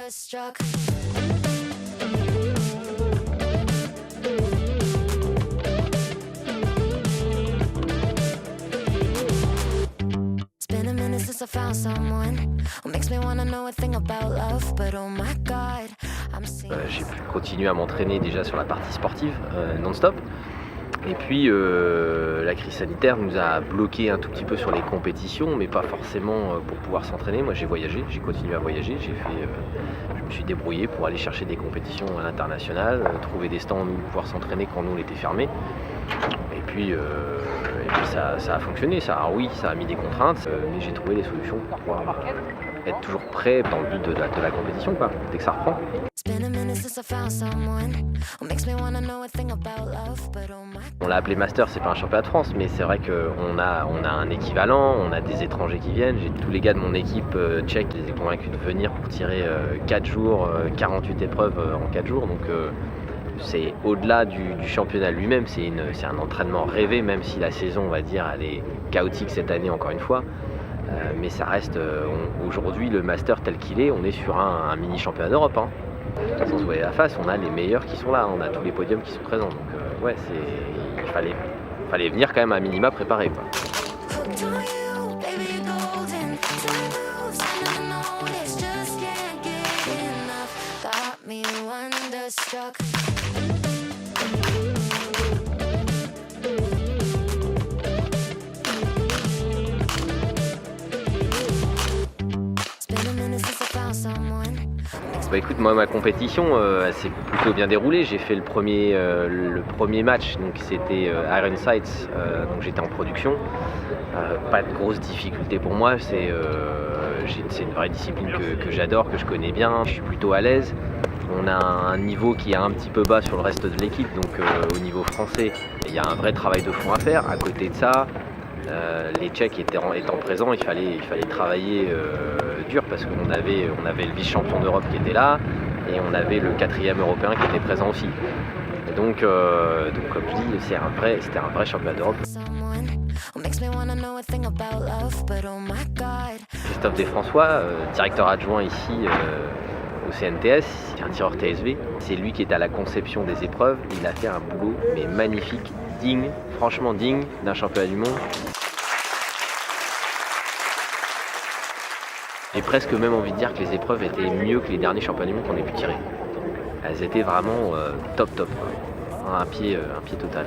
wonderstruck. It's been a minute since I found someone who makes me wanna know a thing about love, but oh my God, I'm seeing. J'ai pu continuer à m'entraîner déjà sur la partie sportive non-stop. Et puis la crise sanitaire nous a bloqué un tout petit peu sur les compétitions, mais pas forcément pour pouvoir s'entraîner. Moi j'ai voyagé, j'ai continué à voyager, je me suis débrouillé pour aller chercher des compétitions à l'international, trouver des stands où pouvoir s'entraîner quand nous on était fermés. Et puis ça a fonctionné, alors oui ça a mis des contraintes, mais j'ai trouvé des solutions pour pouvoir être toujours prêt dans le but de la compétition quoi, dès que ça reprend. On l'a appelé Master, c'est pas un championnat de France, mais c'est vrai qu'on a un équivalent, on a des étrangers qui viennent. J'ai tous les gars de mon équipe tchèque, je les ai convaincus de venir pour tirer 4 jours, 48 épreuves en 4 jours. Donc c'est au-delà du championnat lui-même, c'est un entraînement rêvé, même si la saison, on va dire, elle est chaotique cette année encore une fois. Mais ça reste, aujourd'hui, le Master tel qu'il est, on est sur un mini championnat d'Europe. Hein. Sans se voiler la face, on a les meilleurs qui sont là, on a tous les podiums qui sont présents. Donc ouais, il fallait venir quand même à minima préparé quoi. Bah écoute, moi ma compétition s'est plutôt bien déroulée. J'ai fait le premier match, donc c'était Iron Sights, donc j'étais en production. Pas de grosses difficultés pour moi, c'est une vraie discipline que j'adore, que je connais bien, je suis plutôt à l'aise. On a un niveau qui est un petit peu bas sur le reste de l'équipe, donc au niveau français, il y a un vrai travail de fond à faire. À côté de ça, les Tchèques étant présents, il fallait travailler dur parce qu'on avait le vice-champion d'Europe qui était là et on avait le 4e européen qui était présent aussi. Et donc comme je dis, c'était un vrai championnat d'Europe. Christophe Desfrançois, directeur adjoint ici au CNTS, c'est un tireur TSV. C'est lui qui est à la conception des épreuves. Il a fait un boulot mais magnifique, digne, franchement digne d'un championnat du monde. J'ai presque même envie de dire que les épreuves étaient mieux que les derniers championnats du monde qu'on ait pu tirer. Elles étaient vraiment top, quoi. Un pied total.